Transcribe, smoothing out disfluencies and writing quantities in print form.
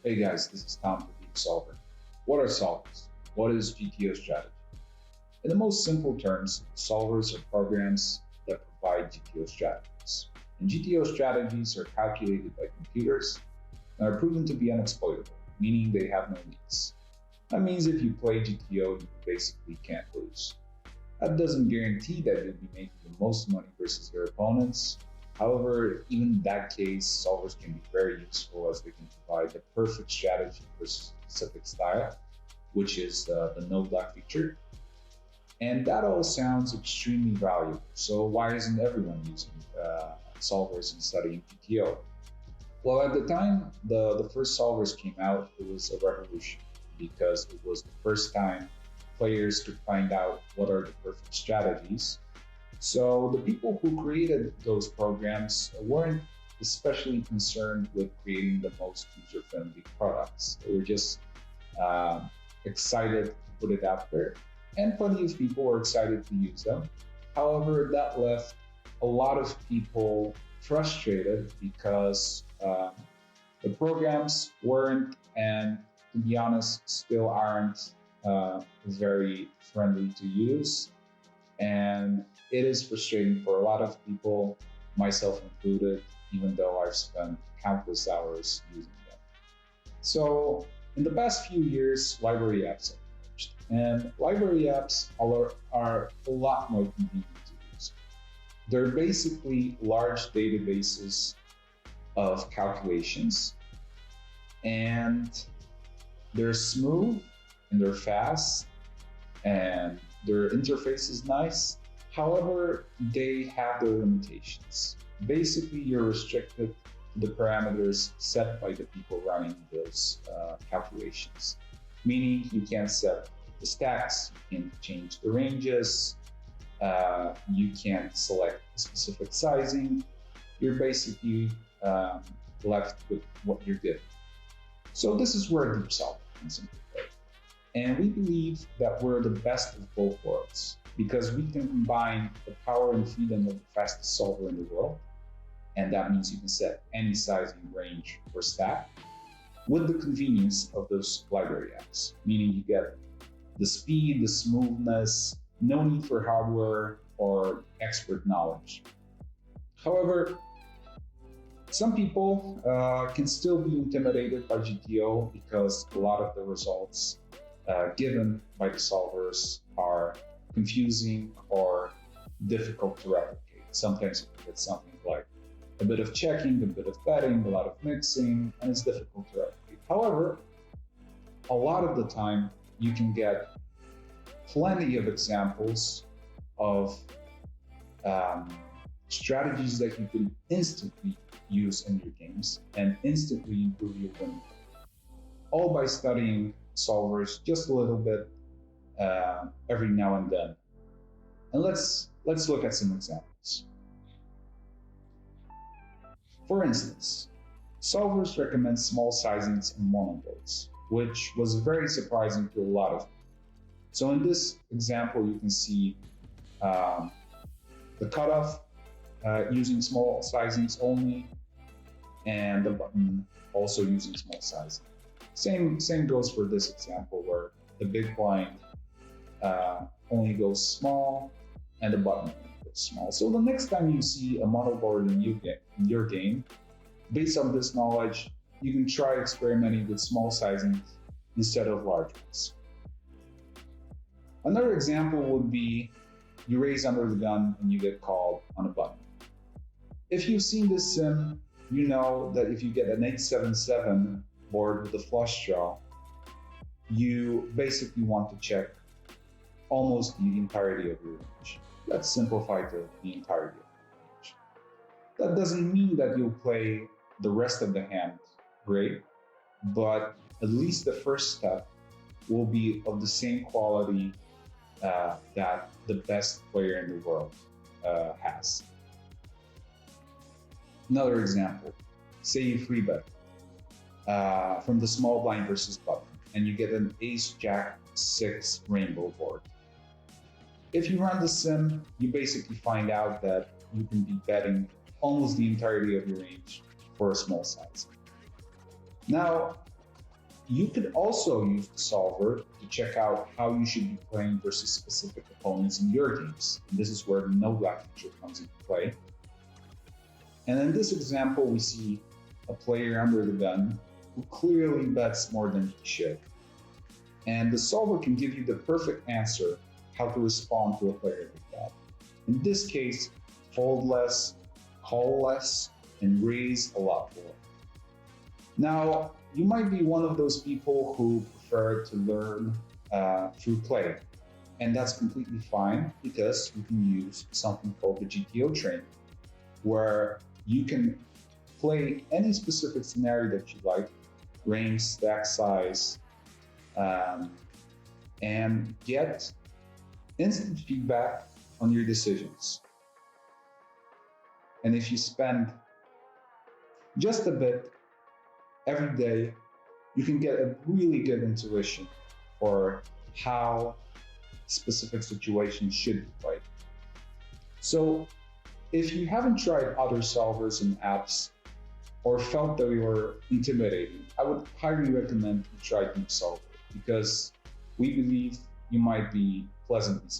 Hey guys, this is Tom for Deepsolver. What are solvers? What is GTO strategy? In the most simple terms, solvers are programs that provide GTO strategies. And GTO strategies are calculated by computers and are proven to be unexploitable, meaning they have no leaks. That means if you play GTO, you basically can't lose. That doesn't guarantee that you'll be making the most money versus your opponents. However, even in that case, solvers can be very useful as they can provide the perfect strategy for a specific style, which is the no block feature. And that all sounds extremely valuable. So why isn't everyone using solvers and studying GTO? Well, at the time the first solvers came out, it was a revolution because it was the first time players could find out what are the perfect strategies. So the people who created those programs weren't especially concerned with creating the most user-friendly products. They were just excited to put it out there, and plenty of people were excited to use them. However, that left a lot of people frustrated because the programs weren't, and to be honest, still aren't very friendly to use. And it is frustrating for a lot of people, myself included, even though I've spent countless hours using them. So in the past few years, library apps have emerged, and library apps are a lot more convenient to use. They're basically large databases of calculations, and they're smooth and they're fast and their interface is nice. However, they have their limitations. Basically, you're restricted to the parameters set by the people running those calculations. Meaning you can't set the stacks, you can't change the ranges, you can't select a specific sizing. You're basically left with what you're given. So this is where Deepsolver comes into play. And we believe that we're the best of both worlds because we can combine the power and freedom of the fastest solver in the world, and that means you can set any sizing range or stack, with the convenience of those library apps, meaning you get the speed, the smoothness, no need for hardware or expert knowledge. However, some people can still be intimidated by GTO because a lot of the results given by the solvers are confusing or difficult to replicate. Sometimes you get something like a bit of checking, a bit of betting, a lot of mixing, and it's difficult to replicate. However, a lot of the time you can get plenty of examples of strategies that you can instantly use in your games and instantly improve your winning, all by studying solvers just a little bit every now and then. And let's look at some examples. For instance, solvers recommend small sizings and monoboards, which was very surprising to a lot of people. So in this example, you can see the cutoff using small sizings only, and the button also using small sizing. Same goes for this example where the big blind only goes small and the button goes small. So the next time you see a monoboard in your game, based on this knowledge, you can try experimenting with small sizing instead of large ones. Another example would be you raise under the gun and you get called on a button. If you've seen this sim, you know that if you get an 877 board with a flush draw, you basically want to check almost the entirety of your range. Let's simplify to the entirety of your range. That doesn't mean that you'll play the rest of the hand great, but at least the first step will be of the same quality that the best player in the world has. Another example, say you free bet from the small blind versus button, and you get an ace jack 6 rainbow board. If you run the sim, you basically find out that you can be betting almost the entirety of your range for a small size. Now, You could also use the solver to check out how you should be playing versus specific opponents in your games. And this is where the no black feature comes into play. And in this example, we see a player under the gun who clearly bets more than he should. And the solver can give you the perfect answer how to respond to a player like that. In this case, fold less, call less, and raise a lot more. Now, you might be one of those people who prefer to learn through play. And that's completely fine because you can use something called the GTO training, where you can play any specific scenario that you like, range, stack size, and get instant feedback on your decisions. And if you spend just a bit every day, you can get a really good intuition for how specific situations should be played. So if you haven't tried other solvers and apps or felt that they were intimidating, I would highly recommend you try Deepsolver because we believe you might be pleasantly surprised.